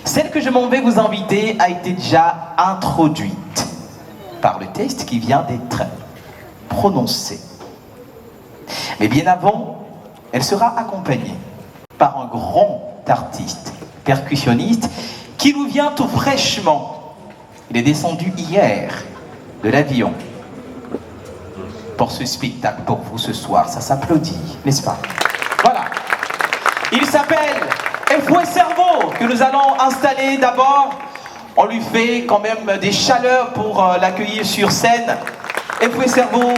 Celle que je m'en vais vous inviter a été déjà introduite par le texte qui vient d'être prononcé. Mais bien avant, elle sera accompagnée par un grand artiste, percussionniste, qui nous vient tout fraîchement. Il est descendu hier de l'avion pour ce spectacle, pour vous ce soir. Ça s'applaudit, n'est-ce pas? Voilà. Il s'appelle Fouet Cerveau, que nous allons installer d'abord. On lui fait quand même des chaleurs pour l'accueillir sur scène. Fouet Cerveau,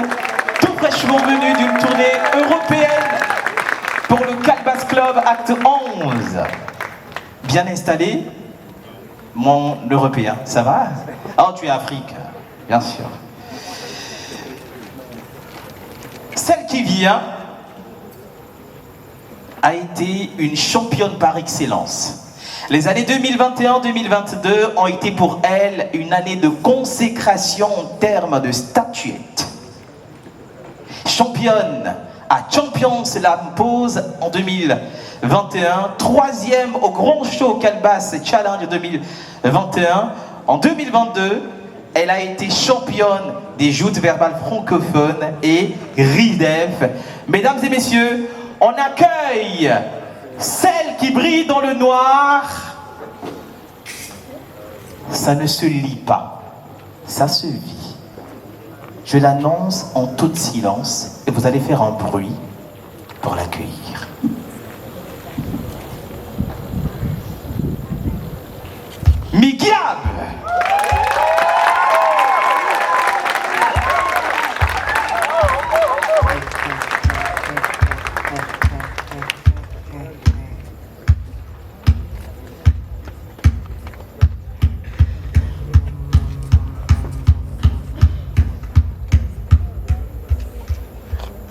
tout fraîchement venu d'une tournée européenne pour le Calbas Club Acte 11. Bien installé, mon Européen, ça va? Oh, tu es Afrique, bien sûr. Celle qui vient a été une championne par excellence. Les années 2021-2022 ont été pour elle une année de consécration en termes de statuettes. Championne à Champions Slam Pose en 2021, troisième au Grand Show Calbas Challenge 2021. En 2022, elle a été championne des joutes verbales francophones et RIDEF. Mesdames et messieurs, on accueille celle qui brille dans le noir. Ça ne se lit pas, ça se vit. Je l'annonce en tout silence et vous allez faire un bruit pour l'accueillir. Migiab!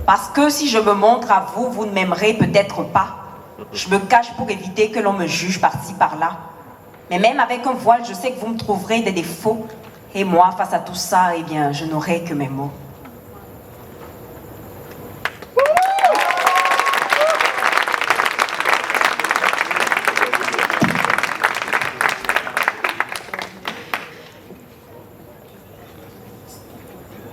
Parce que si je me montre à vous, vous ne m'aimerez peut-être pas. Je me cache pour éviter que l'on me juge par-ci, par-là. Mais même avec un voile, je sais que vous me trouverez des défauts. Et moi, face à tout ça, eh bien, je n'aurai que mes mots.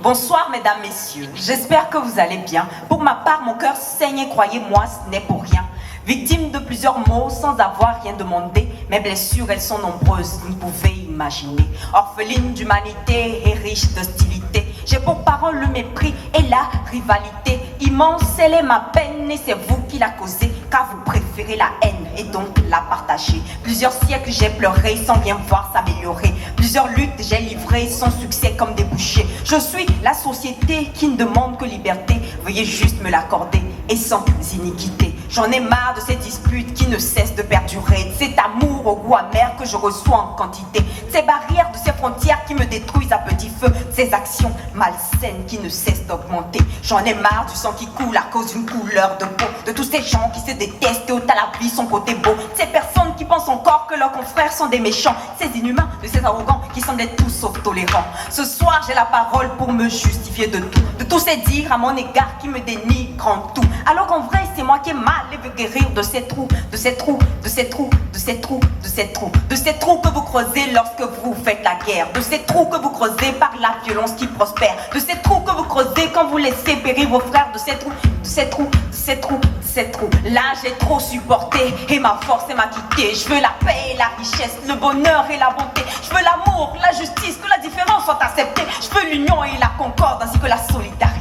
Bonsoir mesdames, messieurs, j'espère que vous allez bien. Pour ma part, mon cœur saigne et croyez-moi, ce n'est pour rien. Victime de plusieurs maux sans avoir rien demandé, mes blessures elles sont nombreuses, vous ne pouvez imaginer. Orpheline d'humanité et riche d'hostilité, j'ai pour parole le mépris et la rivalité. Immense, elle est ma peine et c'est vous qui la causez, car vous préférez la haine et donc la partager. Plusieurs siècles j'ai pleuré sans bien voir s'améliorer. Plusieurs luttes j'ai livrées sans succès comme débouché. Je suis la société qui ne demande que liberté, veuillez juste me l'accorder et sans iniquité. J'en ai marre de ces disputes qui ne cessent de perdurer, de cet amour au goût amer que je reçois en quantité, de ces barrières, de ces frontières qui me détruisent à petit feu, de ces actions malsaines qui ne cessent d'augmenter. J'en ai marre du sang qui coule à cause d'une couleur de peau, de tous ces gens qui se détestent et ôtent à la pluie son côté beau, de ces personnes qui pensent encore que leurs confrères sont des méchants, ces inhumains, de ces arrogants qui semblent être tous sauf tolérants. Ce soir j'ai la parole pour me justifier de tout, de tous ces dires à mon égard qui me dénigrent en tout, alors qu'en vrai c'est moi qui ai mal et veux guérir de ces trous, de ces trous, de ces trous, de ces trous, de ces trous, de ces trous que vous creusez lorsque vous faites la guerre, de ces trous que vous creusez par la violence qui prospère, de ces trous que vous creusez quand vous laissez périr vos frères, de ces trous, de ces trous, de ces trous, de ces trous. Là j'ai trop supporté et ma force m'a quitté. Je veux la paix et la richesse, le bonheur et la bonté. Je veux l'amour, la justice, que la différence soit acceptée. Je veux l'union et la concorde ainsi que la solidarité.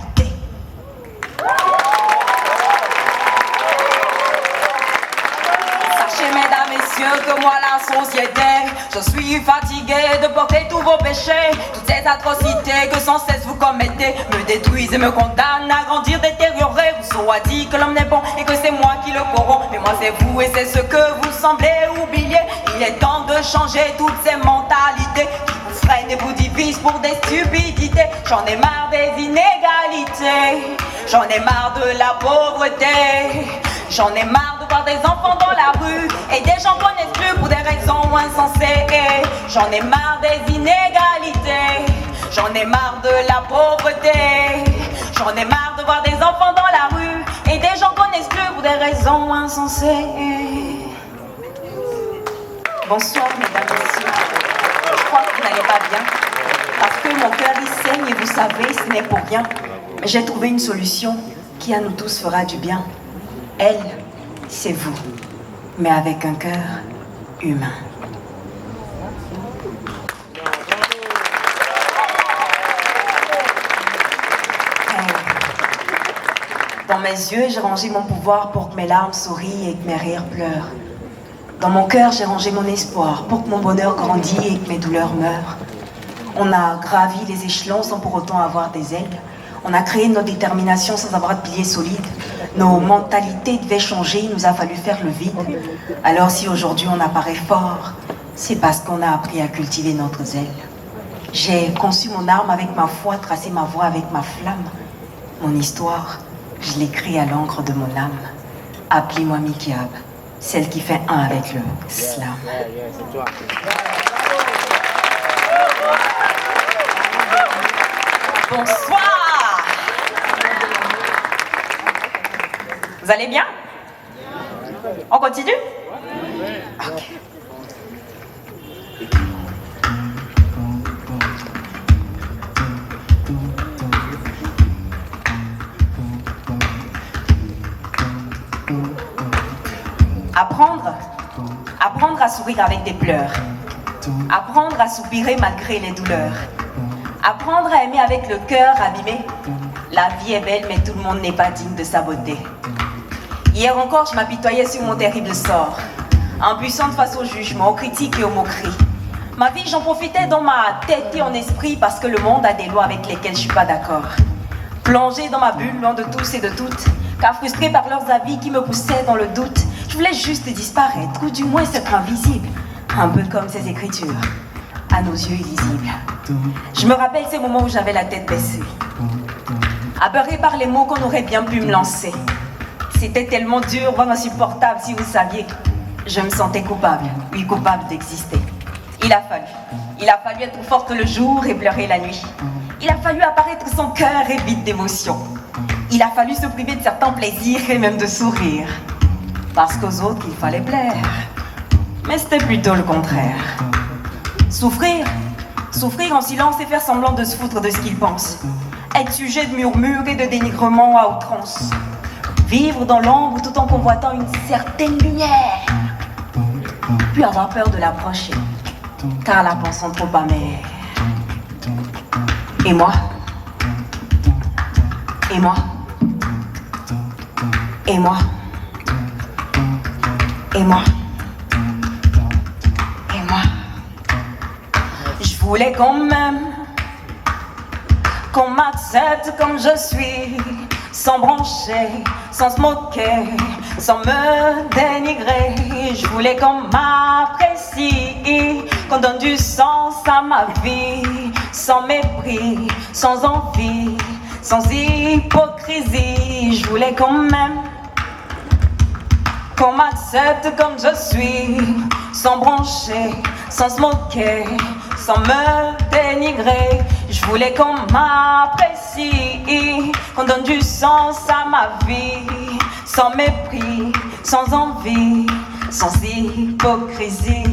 Mesdames, messieurs, que moi la société, je suis fatigué de porter tous vos péchés. Toutes ces atrocités que sans cesse vous commettez me détruisent et me condamnent à grandir, détériorer. Rousseau a dit que l'homme n'est bon et que c'est moi qui le corromps, mais moi c'est vous et c'est ce que vous semblez oublier. Il est temps de changer toutes ces mentalités qui vous freinent et vous divisent pour des stupidités. J'en ai marre des inégalités, j'en ai marre de la pauvreté, j'en ai marre de voir des enfants dans la rue et des gens qu'on exclut pour des raisons insensées. J'en ai marre des inégalités, j'en ai marre de la pauvreté, j'en ai marre de voir des enfants dans la rue et des gens qu'on exclut pour des raisons insensées. Bonsoir, mesdames, messieurs. Je crois que vous n'allez pas bien. Parce que mon cœur y saigne et vous savez, ce n'est pour rien. Mais j'ai trouvé une solution qui à nous tous fera du bien. Elle, c'est vous. Mais avec un cœur humain. Dans mes yeux, j'ai rangé mon pouvoir pour que mes larmes sourient et que mes rires pleurent. Dans mon cœur, j'ai rangé mon espoir pour que mon bonheur grandisse et que mes douleurs meurent. On a gravi les échelons sans pour autant avoir des ailes. On a créé notre détermination sans avoir de piliers solides. Nos mentalités devaient changer, il nous a fallu faire le vide. Alors si aujourd'hui on apparaît fort, c'est parce qu'on a appris à cultiver notre zèle. J'ai conçu mon arme avec ma foi, tracé ma voie avec ma flamme. Mon histoire, je l'écris à l'encre de mon âme. Appelez-moi Mikiab, celle qui fait un avec le slam. Bonsoir. Vous allez bien? On continue? Ok. Apprendre à sourire avec des pleurs. Apprendre à soupirer malgré les douleurs. Apprendre à aimer avec le cœur abîmé. La vie est belle, mais tout le monde n'est pas digne de sa beauté. Hier encore, je m'apitoyais sur mon terrible sort. Impuissante face au jugement, aux critiques et aux moqueries. Ma vie, j'en profitais dans ma tête et en esprit parce que le monde a des lois avec lesquelles je suis pas d'accord. Plongée dans ma bulle, loin de tous et de toutes, car frustrée par leurs avis qui me poussaient dans le doute, je voulais juste disparaître, ou du moins être invisible, un peu comme ces écritures, à nos yeux illisibles. Je me rappelle ces moments où j'avais la tête baissée, apeurée par les mots qu'on aurait bien pu me lancer. C'était tellement dur, voire insupportable, si vous saviez. Je me sentais coupable, oui, coupable d'exister. Il a fallu être forte le jour et pleurer la nuit. Il a fallu apparaître sans cœur et vide d'émotion. Il a fallu se priver de certains plaisirs et même de sourire. Parce qu'aux autres, il fallait plaire. Mais c'était plutôt le contraire. Souffrir en silence et faire semblant de se foutre de ce qu'ils pensent. Être sujet de murmures et de dénigrements à outrance. Vivre dans l'ombre tout en convoitant une certaine lumière. Puis avoir peur de l'approcher, car la pensant trop amère. Et moi? Et moi? Et moi? Et moi? Et moi? Je voulais quand même qu'on m'accepte comme je suis, sans broncher, sans se moquer, sans me dénigrer. Je voulais qu'on m'apprécie, qu'on donne du sens à ma vie, sans mépris, sans envie, sans hypocrisie. Je voulais quand même qu'on m'accepte comme je suis, sans broncher, sans se moquer, sans me dénigrer. Je voulais qu'on m'apprécie, qu'on donne du sens à ma vie, sans mépris, sans envie, sans hypocrisie.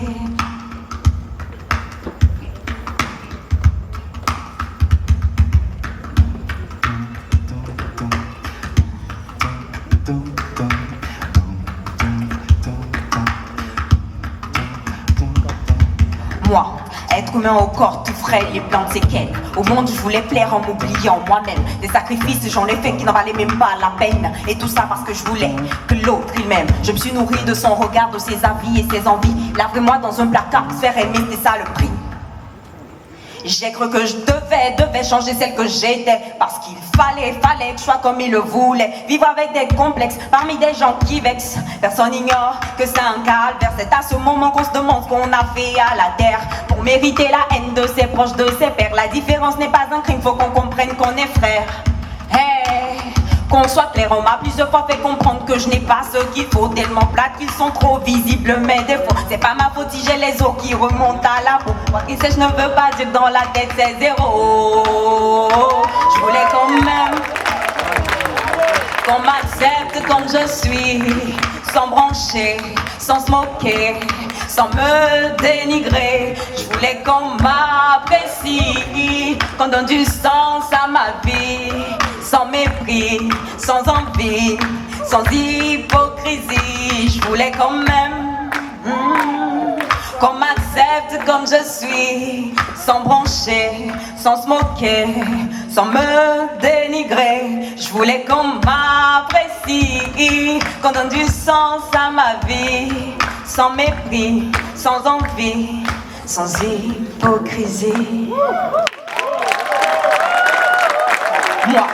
Moi, être humain au corps tout frais, les plans de séquelles. Au monde, je voulais plaire en m'oubliant moi-même. Des sacrifices, j'en ai fait qui n'en valaient même pas la peine. Et tout ça parce que je voulais que l'autre, il m'aime. Je me suis nourrie de son regard, de ses avis et ses envies. Lavrez-moi dans un placard, se faire aimer, c'est ça le prix. J'ai cru que je devais changer celle que j'étais. Parce qu'il fallait que je sois comme il le voulait. Vivre avec des complexes, parmi des gens qui vexent. Personne n'ignore que c'est un calvaire. C'est à ce moment qu'on se demande ce qu'on a fait à la terre. Pour mériter la haine de ses proches, de ses pères. La différence n'est pas un crime, faut qu'on comprenne qu'on est frères. Hey, qu'on soit clair, on m'a plusieurs fois fait comprendre que je n'ai pas ce qu'il faut. Tellement plate qu'ils sont trop visibles mes défauts. C'est pas ma faute si j'ai les os qui remontent à la peau. Moi qui sais, je ne veux pas dire dans la tête c'est zéro. Je voulais quand même qu'on m'accepte comme je suis, sans brancher, sans se moquer, sans me dénigrer. Je voulais qu'on m'apprécie, qu'on donne du sens à ma vie, sans mépris, sans envie, sans hypocrisie. Je voulais quand même qu'on m'accepte comme je suis, sans brancher, sans se moquer, sans me dénigrer. Je voulais qu'on m'apprécie, qu'on donne du sens à ma vie, sans mépris, sans envie, sans hypocrisie. Moi.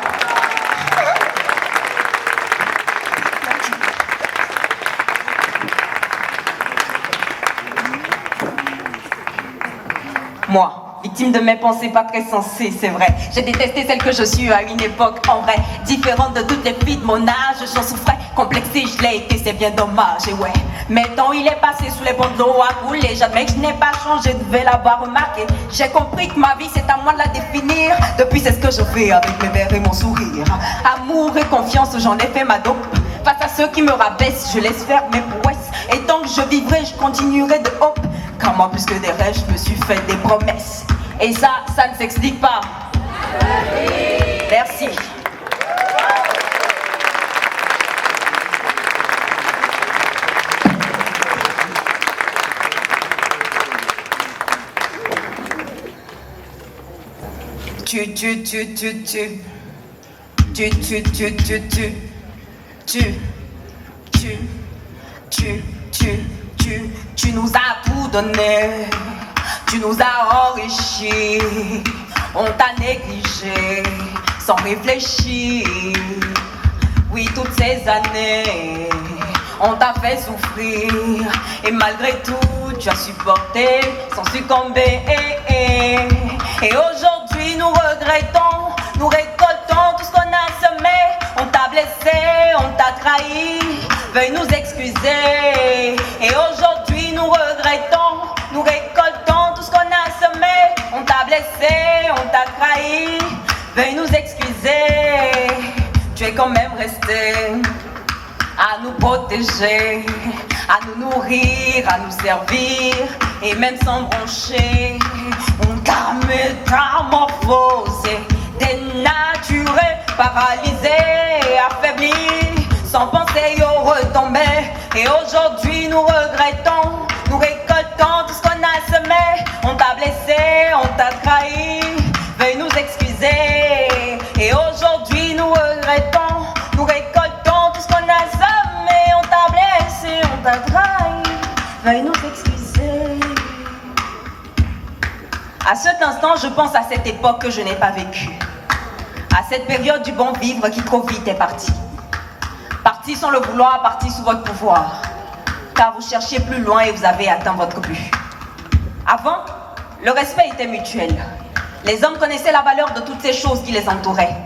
Moi, victime de mes pensées pas très sensées, c'est vrai. J'ai détesté celle que je suis à une époque, en vrai. Différente de toutes les filles de mon âge, j'en souffrais. Complexée, je l'ai été, c'est bien dommage, et ouais. Mais tant il est passé sous les ponts de l'eau à couler. J'admets que je n'ai pas changé, devais l'avoir remarqué. J'ai compris que ma vie, c'est à moi de la définir. Depuis, c'est ce que je fais avec mes verres et mon sourire. Amour et confiance, j'en ai fait ma dope. Face à ceux qui me rabaissent, je laisse faire mes prouesses. Et tant que je vivrai, je continuerai de hop. Car moi, plus que des rêves, je me suis fait des promesses. Et ça ne s'explique pas. Merci. Tu nous as tout donné, tu nous as enrichis, on t'a négligé sans réfléchir. Oui, toutes ces années, on t'a fait souffrir, et malgré tout, tu as supporté sans succomber. Et aujourd'hui, nous regrettons, nous récoltons tout ce qu'on a semé. On t'a blessé, on t'a trahi, veuille nous excuser. Et aujourd'hui, nous regrettons, nous récoltons tout ce qu'on a semé. On t'a blessé, on t'a trahi, veuille nous excuser. Tu es quand même resté à nous protéger, à nous nourrir, à nous servir, et même sans broncher. On t'a métamorphosé, dénaturé, paralysé, affaibli, sans penser au retomber. Et aujourd'hui nous regrettons, nous récoltons tout ce qu'on a semé. On t'a blessé, on t'a trahi, veuille nous excuser. Et aujourd'hui nous regrettons, nous récoltons tout ce qu'on a semé. On t'a blessé, on t'a trahi, veuille nous excuser. À cet instant, je pense à cette époque que je n'ai pas vécue, à cette période du bon vivre qui trop vite est partie. Partie sans le vouloir, partie sous votre pouvoir, car vous cherchiez plus loin et vous avez atteint votre but. Avant, le respect était mutuel. Les hommes connaissaient la valeur de toutes ces choses qui les entouraient.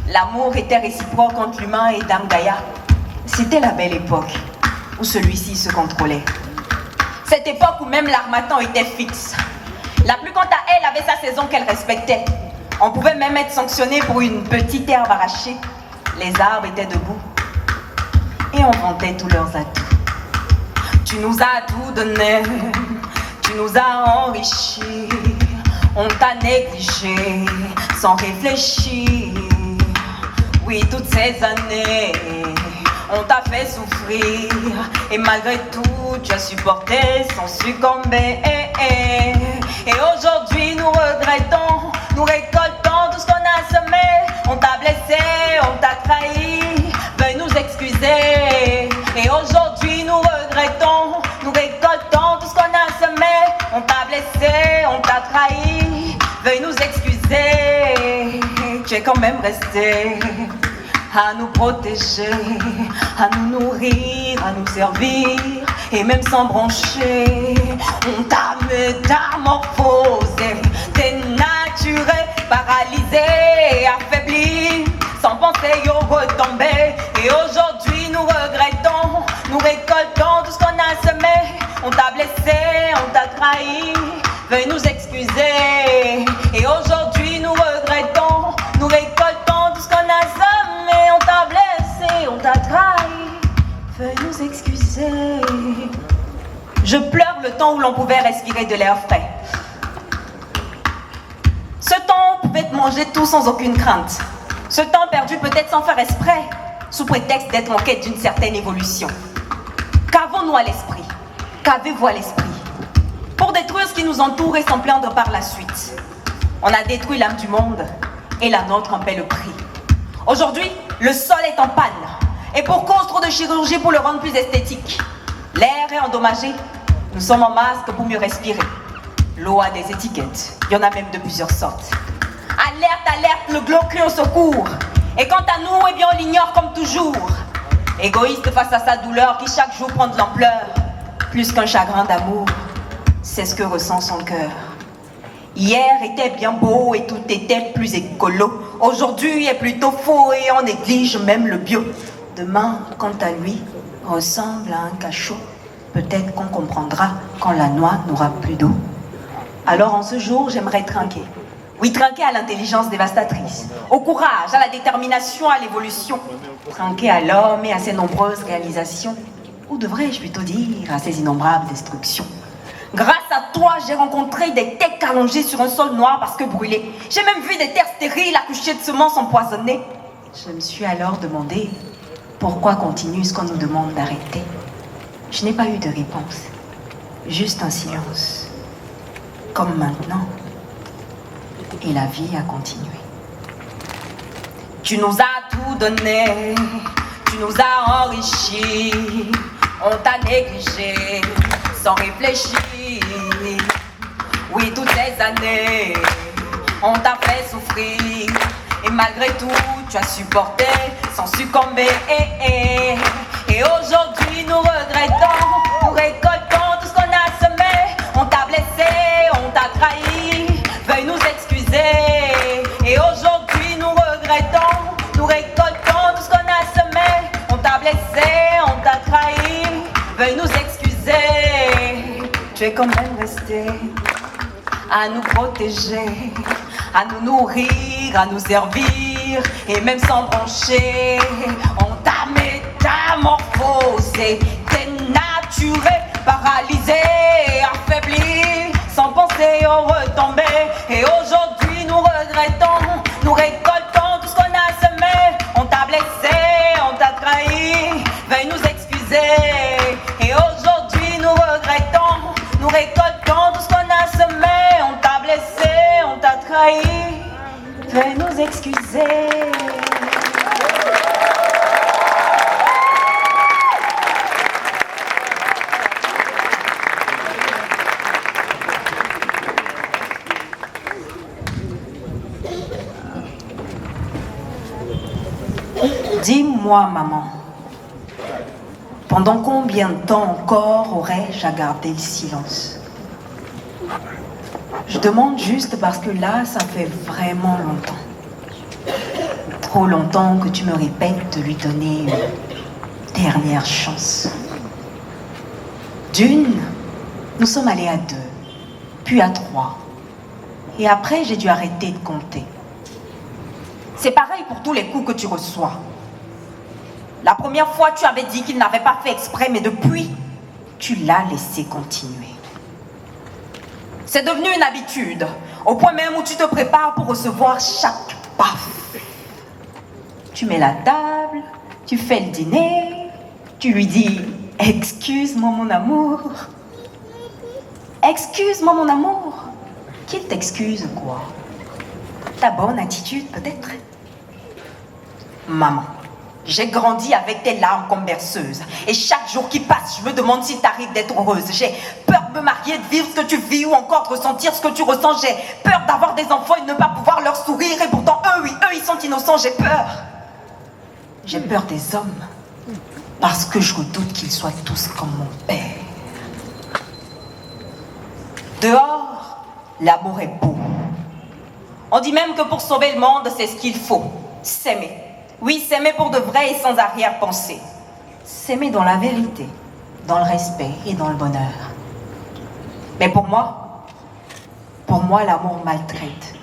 L'amour était réciproque entre l'humain et Dame Gaïa. C'était la belle époque où celui-ci se contrôlait. Cette époque où même l'armatan était fixe. La pluie, quant à elle, avait sa saison qu'elle respectait. On pouvait même être sanctionné pour une petite herbe arrachée. Les arbres étaient debout et on vantait tous leurs atouts. Tu nous as tout donné, tu nous as enrichis, on t'a négligé sans réfléchir. Oui, toutes ces années, on t'a fait souffrir, et malgré tout, tu as supporté sans succomber. Et aujourd'hui, nous regrettons, nous récoltons tout ce qu'on a semé. On t'a blessé, on t'a trahi, veuille nous excuser. Et aujourd'hui, nous regrettons, nous récoltons tout ce qu'on a semé. On t'a blessé, on t'a trahi, veuille nous excuser. Tu es quand même resté à nous protéger, à nous nourrir, à nous servir, et même sans broncher. On t'a métamorphosé, dénaturé, paralysé, affaibli, sans penser au retomber. Et aujourd'hui nous regrettons, nous récoltons tout ce qu'on a semé. On t'a blessé, on t'a trahi, veuille nous excuser. Et aujourd'hui nous regrettons, nous récoltons tout ce qu'on a semé. On t'a blessé, on t'a trahi, Veuillez nous excuser. Je pleure le temps où l'on pouvait respirer de l'air frais. Ce temps, on pouvait manger tout sans aucune crainte. Ce temps perdu peut-être sans faire exprès, sous prétexte d'être en quête d'une certaine évolution. Qu'avons-nous à l'esprit? Qu'avez-vous à l'esprit? Pour détruire ce qui nous entoure et s'en plaindre par la suite. On a détruit l'âme du monde et la nôtre en paie le prix. Aujourd'hui, le sol est en panne. Et pour cause, trop de chirurgie pour le rendre plus esthétique. L'air est endommagé. Nous sommes en masque pour mieux respirer. L'eau a des étiquettes. Il y en a même de plusieurs sortes. Alerte, alerte, le glauque crie au secours. Et quant à nous, eh bien on l'ignore comme toujours. Égoïste face à sa douleur qui chaque jour prend de l'ampleur. Plus qu'un chagrin d'amour, c'est ce que ressent son cœur. Hier était bien beau et tout était plus écolo. Aujourd'hui est plutôt faux et on néglige même le bio. Demain, quant à lui, ressemble à un cachot. Peut-être qu'on comprendra quand la noix n'aura plus d'eau. Alors en ce jour, j'aimerais trinquer. Oui, trinquer à l'intelligence dévastatrice, au courage, à la détermination, à l'évolution. Trinquer à l'homme et à ses nombreuses réalisations. Ou devrais-je plutôt dire à ses innombrables destructions. Grâce à toi, j'ai rencontré des têtes allongées sur un sol noir parce que brûlées. J'ai même vu des terres stériles accoucher de semences empoisonnées. Je me suis alors demandé pourquoi continue ce qu'on nous demande d'arrêter. Je n'ai pas eu de réponse, juste un silence. Comme maintenant. Et la vie a continué. Tu nous as tout donné, tu nous as enrichis, on t'a négligé sans réfléchir. Oui, toutes ces années, on t'a fait souffrir. Et malgré tout, tu as supporté sans succomber. Et aujourd'hui, nous regrettons, nous récoltons tout ce qu'on a semé. On t'a blessé, on t'a trahi, veuille nous excuser. Et aujourd'hui, nous regrettons, nous récoltons tout ce qu'on a semé. On t'a blessé, on t'a trahi, veuille nous excuser. Tu es quand même resté à nous protéger, à nous nourrir, à nous servir, et même sans broncher, on t'a métamorphosé, dénaturé, paralysé, affaibli, sans penser aux retombées. Et aujourd'hui nous regrettons, nous récoltons tout ce qu'on a semé. On t'a blessé, on t'a trahi, veuille nous excuser. Et aujourd'hui nous regrettons, nous récoltons tout ce qu'on a semé. On t'a blessé, on t'a trahi, veuille nous excuser. Dis-moi, maman, pendant combien de temps encore aurais-je à garder le silence? Je demande juste parce que là, ça fait vraiment longtemps. Trop longtemps que tu me répètes de lui donner une dernière chance. D'une, nous sommes allés à 2, puis à 3. Et après, j'ai dû arrêter de compter. C'est pareil pour tous les coups que tu reçois. La première fois, tu avais dit qu'il n'avait pas fait exprès, mais depuis, tu l'as laissé continuer. C'est devenu une habitude, au point même où tu te prépares pour recevoir chaque paf. Tu mets la table, tu fais le dîner, tu lui dis « Excuse-moi mon amour ». Excuse-moi mon amour. Qu'il t'excuse quoi? Ta bonne attitude peut-être? Maman, j'ai grandi avec tes larmes comme berceuse. Et chaque jour qui passe, je me demande s'il t'arrive d'être heureuse. J'ai peur de me marier, de vivre ce que tu vis ou encore de ressentir ce que tu ressens. J'ai peur d'avoir des enfants et de ne pas pouvoir leur sourire. Et pourtant, eux, oui, eux, ils sont innocents. J'ai peur. J'ai peur des hommes. Parce que je redoute qu'ils soient tous comme mon père. Dehors, l'amour est beau. On dit même que pour sauver le monde, c'est ce qu'il faut. S'aimer. Oui, s'aimer pour de vrai et sans arrière-pensée. S'aimer dans la vérité, dans le respect et dans le bonheur. Mais pour moi, l'amour maltraite.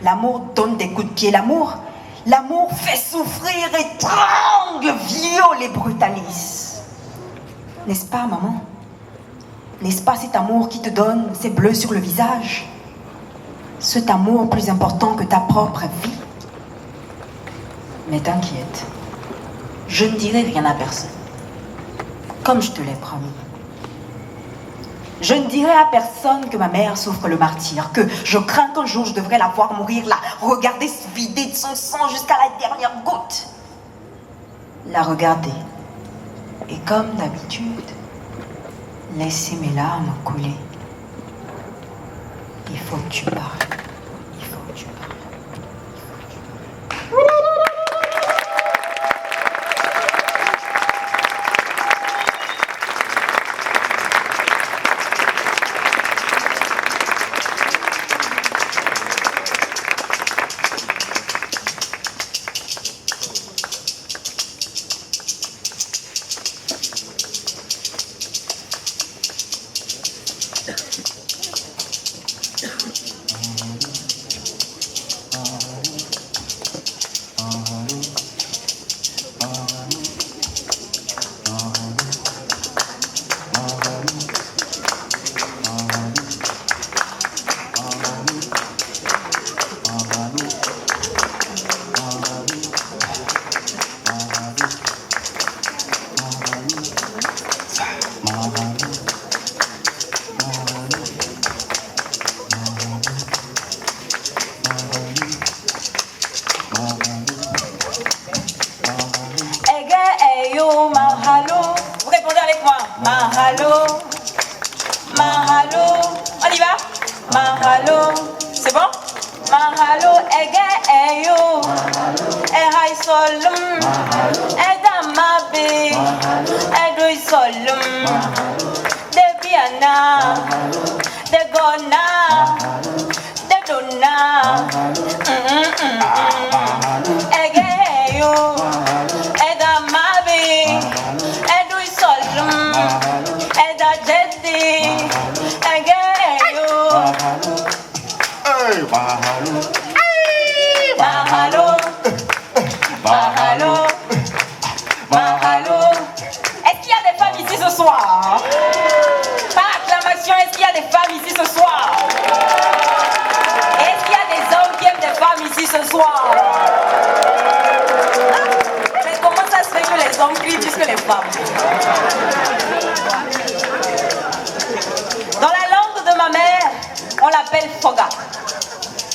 L'amour donne des coups de pied. L'amour L'amour fait souffrir, étrangle, viole et brutalise. N'est-ce pas, maman? N'est-ce pas cet amour qui te donne ces bleus sur le visage? Cet amour plus important que ta propre vie? Mais t'inquiète, je ne dirai rien à personne, comme je te l'ai promis. Je ne dirai à personne que ma mère souffre le martyre, que je crains qu'un jour je devrais la voir mourir là, regarder se vider de son sang jusqu'à la dernière goutte. La regarder, et comme d'habitude, laisser mes larmes couler. Il faut que tu parles. Il faut que tu parles. Vous répondez avec moi. Mahalo, mahalo. On y va? Mahalo. C'est bon? Mahalo, eyo. Ehai solum. Edamabe. Edui solum. Debiana. Degona. Dedona. Eyo. Edamabe. Edui solum. Edajeti. Eyo. Mahalo. Mahalo. Mahalo. Est-ce qu'il y a des femmes ici ce soir? Par acclamation, est-ce qu'il y a des femmes ici ce soir? Est-ce qu'il y a des hommes qui aiment des femmes ici ce soir? Mais comment ça se fait que les hommes crient plus que les femmes? Dans la langue de ma mère, on l'appelle Foga.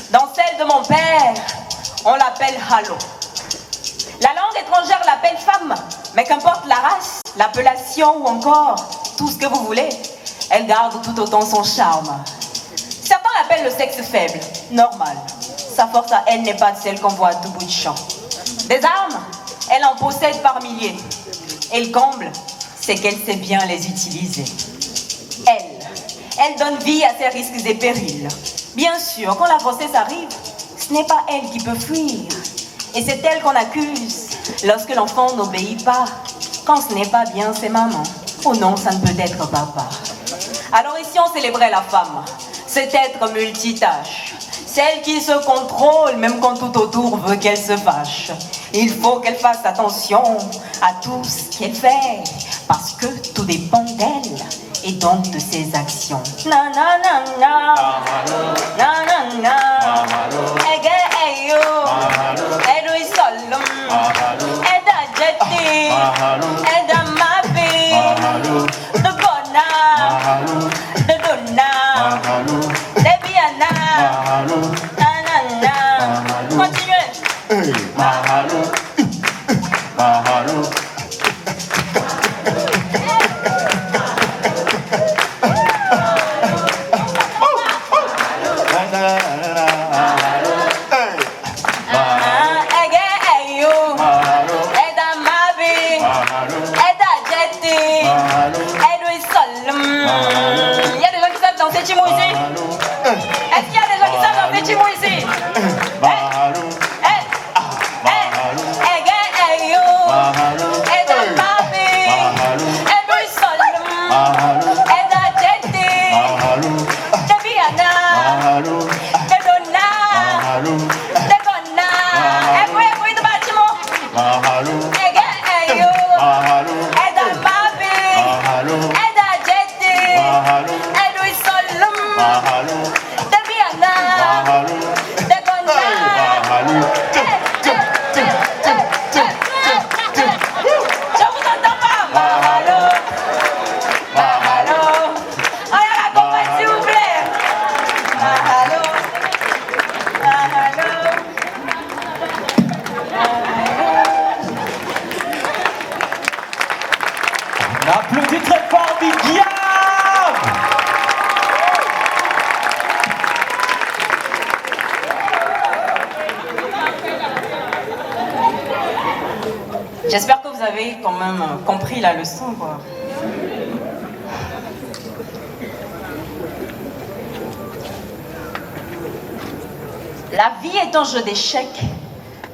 Dans celle de mon père, on l'appelle Halo. La langue étrangère l'appelle femme, mais qu'importe la race, l'appellation ou encore tout ce que vous voulez, elle garde tout autant son charme. Certains l'appellent le sexe faible, normal. Sa force à elle n'est pas celle qu'on voit à tout bout de champ. Des armes, elle en possède par milliers. Et le comble, c'est qu'elle sait bien les utiliser. Elle donne vie à ses risques et périls. Bien sûr, quand la grossesse arrive, ce n'est pas elle qui peut fuir. Et c'est elle qu'on accuse lorsque l'enfant n'obéit pas. Quand ce n'est pas bien, c'est maman. Oh non, ça ne peut être papa. Alors ici, on célébrait la femme. Cet être multitâche. Celle qui se contrôle, même quand tout autour veut qu'elle se fâche. Il faut qu'elle fasse attention à tout ce qu'elle fait, parce que tout dépend d'elle et donc de ses actions. Na na na na, na na na, ege eyo, edui solum, eda jeti, eda mabi, de bona, de donna, de biana, na na na. Continuez. Mahalo, mahalo. Il y a des gens qui savent danser Chimou ici? Est-ce qu'il y a des gens qui savent danser Chimou ici? très fort, Viviane. J'espère que vous avez quand même compris la leçon, quoi. La vie est un jeu d'échecs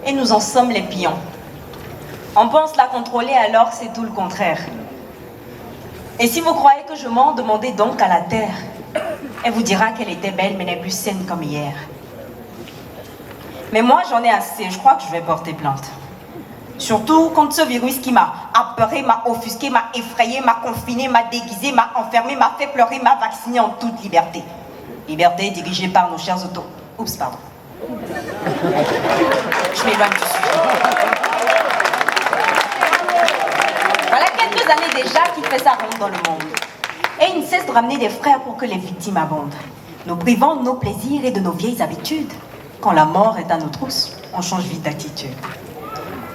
et nous en sommes les pions. On pense la contrôler alors que c'est tout le contraire. Et si vous croyez que je mens, demandez donc à la terre. Elle vous dira qu'elle était belle mais n'est plus saine comme hier. Mais moi j'en ai assez, je crois que je vais porter plainte. Surtout contre ce virus qui m'a apeuré, m'a offusqué, m'a effrayé, m'a confiné, m'a déguisé, m'a enfermé, m'a fait pleurer, m'a vacciné en toute liberté. Liberté dirigée par nos chers autos. Oups, pardon. Je m'éloigne du sujet. Voilà quelques années déjà qu'il fait sa ronde dans le monde. Et il ne cesse de ramener des frères pour que les victimes abondent. Nous privons de nos plaisirs et de nos vieilles habitudes. Quand la mort est à nos trousses, on change vite d'attitude.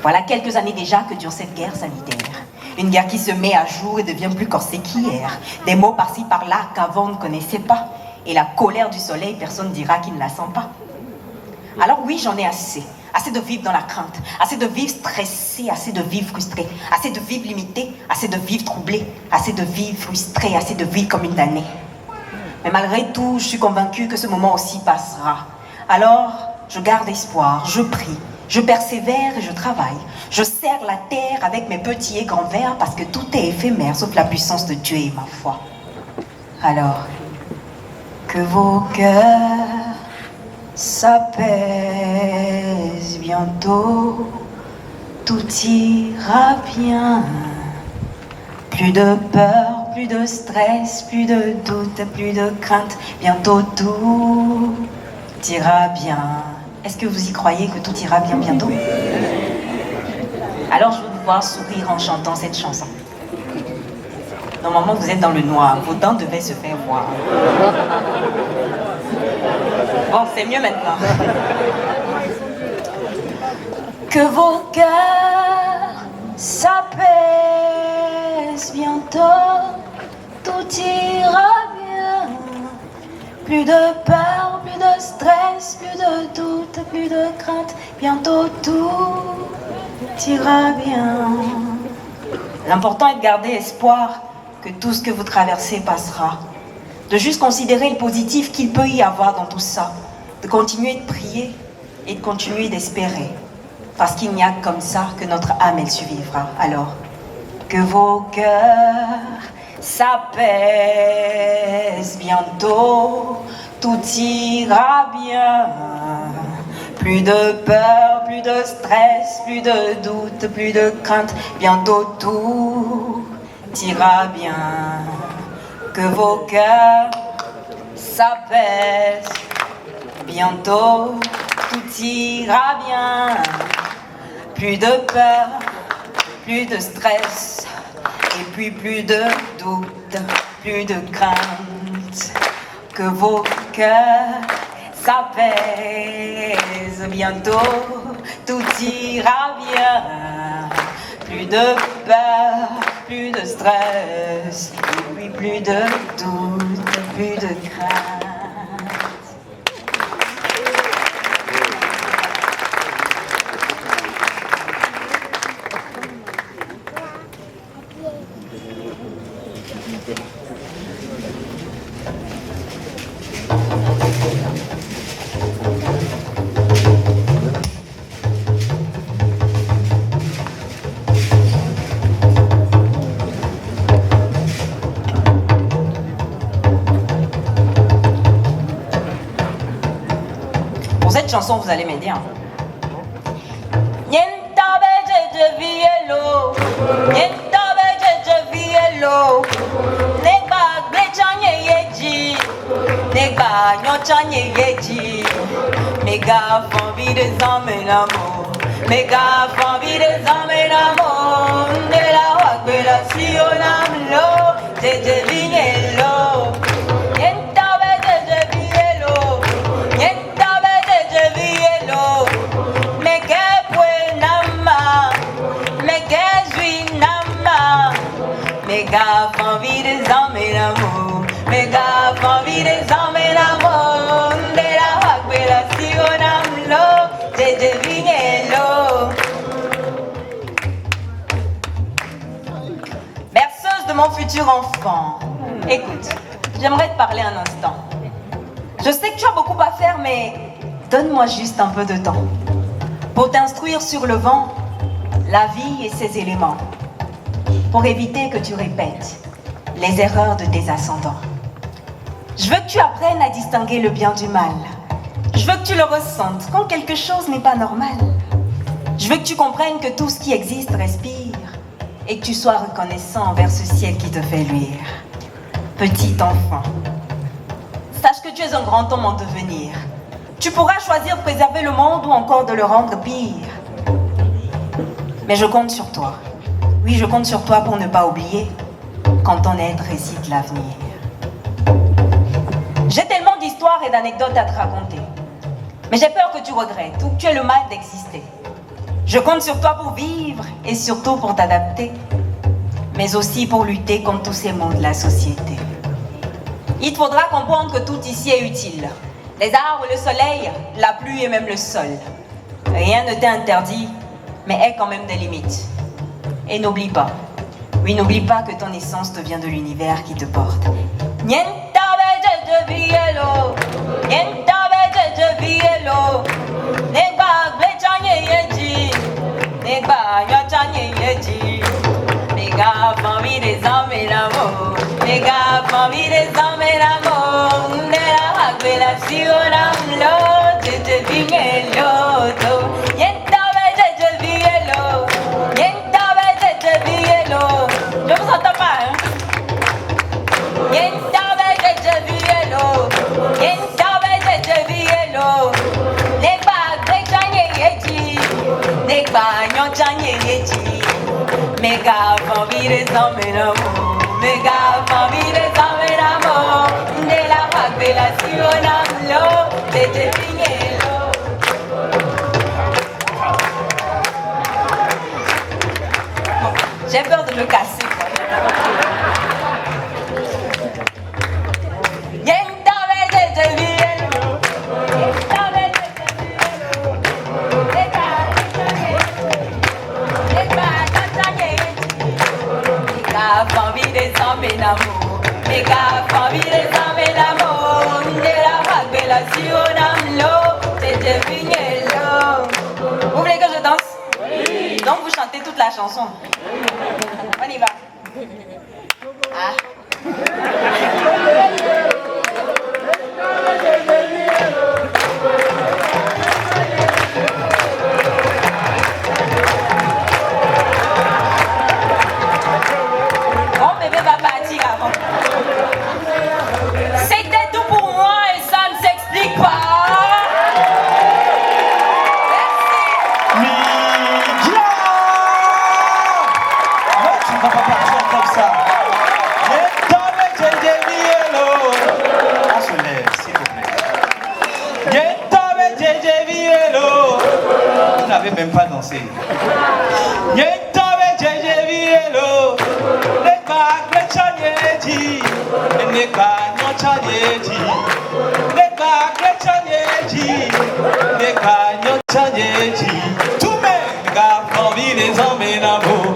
Voilà quelques années déjà que dure cette guerre sanitaire. Une guerre qui se met à jour et devient plus corsée qu'hier. Des mots par-ci par-là qu'avant on ne connaissait pas. Et la colère du soleil, personne ne dira qu'il ne la sent pas. Alors oui, j'en ai assez. Assez de vivre dans la crainte. Assez de vivre stressé. Assez de vivre frustré. Assez de vivre limité. Assez de vivre troublé. Assez de vivre frustré. Assez de vivre comme une damnée. Mais malgré tout, je suis convaincue que ce moment aussi passera. Alors, je garde espoir. Je prie. Je persévère et je travaille. Je serre la terre avec mes petits et grands vers parce que tout est éphémère sauf la puissance de Dieu et ma foi. Alors, que vos cœurs s'apaisent bientôt, tout ira bien. Plus de peur, plus de stress, plus de doute, plus de crainte. Bientôt tout ira bien. Est-ce que vous y croyez que tout ira bien bientôt? Alors je veux vous voir sourire en chantant cette chanson. Normalement vous êtes dans le noir, vos dents devaient se faire voir. Bon, c'est mieux maintenant. Que vos cœurs s'apaisent bientôt, tout ira bien. Plus de peur, plus de stress, plus de doute, plus de crainte. Bientôt tout ira bien. L'important est de garder espoir que tout ce que vous traversez passera. De juste considérer le positif qu'il peut y avoir dans tout ça. De continuer de prier et de continuer d'espérer. Parce qu'il n'y a que comme ça que notre âme, elle survivra. Alors, que vos cœurs s'apaisent bientôt, tout ira bien. Plus de peur, plus de stress, plus de doute, plus de crainte. Bientôt tout ira bien. Que vos cœurs s'apaisent bientôt, tout ira bien. Plus de peur, plus de stress, et puis plus de doute, plus de crainte. Que vos cœurs s'apaisent bientôt, tout ira bien. Plus de peur, plus de stress, et puis plus de doute, plus de crainte. Pour cette chanson, vous allez m'aider. Hein. Mega envie des hommes et l'amour. Mais gars, envie des hommes et l'amour. De la révélation d'Amlo, j'ai deviné l'eau. Berceuse de mon futur enfant. Écoute, j'aimerais te parler un instant. Je sais que tu as beaucoup à faire, mais donne-moi juste un peu de temps pour t'instruire sur le vent, la vie et ses éléments, pour éviter que tu répètes les erreurs de tes ascendants. Je veux que tu apprennes à distinguer le bien du mal. Je veux que tu le ressentes quand quelque chose n'est pas normal. Je veux que tu comprennes que tout ce qui existe respire et que tu sois reconnaissant envers ce ciel qui te fait luire. Petit enfant, sache que tu es un grand homme en devenir. Tu pourras choisir de préserver le monde ou encore de le rendre pire. Mais je compte sur toi. Oui, je compte sur toi pour ne pas oublier quand ton être récite l'avenir. J'ai tellement d'histoires et d'anecdotes à te raconter. Mais j'ai peur que tu regrettes ou que tu aies le mal d'exister. Je compte sur toi pour vivre et surtout pour t'adapter, mais aussi pour lutter contre tous ces maux de la société. Il te faudra comprendre que tout ici est utile. Les arbres, le soleil, la pluie et même le sol. Rien ne t'est interdit, mais aie quand même des limites. Et n'oublie pas, oui, n'oublie pas que ton essence te vient de l'univers qui te porte. Niente vede de bielo, niente vede de bielo, neba blechanye yeji, neba yachanye yeji, nega famille des hommes et l'amour, nega famille des hommes et l'amour, nega révélation d'Amlo, de deviner l'auto, niente vede de bielo, niente vede de bielo, je vous entends pas, hein? Niente vede de bielo, niente vede de bielo, neba blechanye yeji, neba yachanye yeji. Mega famille des hommes et l'amour, mega famille des hommes et l'amour, de la révélation d'Amlo, de deviner l'eau. J'ai peur de me casser, quoi. Niente vede de bielo, niente vede de bielo, nega famille des hommes et l'amour, méga famille des hommes et l'amour, de la révélation d'Amlo, c'est deviner l'eau. Vous voulez que je danse? Oui. Donc vous chantez toute la chanson. On y va. Ah. C'était tout pour moi et ça ne s'explique pas. Merci. Lydia! Non, tu ne vas pas partir comme ça. On se lève, s'il vous plaît. Vous n'avez même pas dansé. Tout le monde, les hommes et l'amour.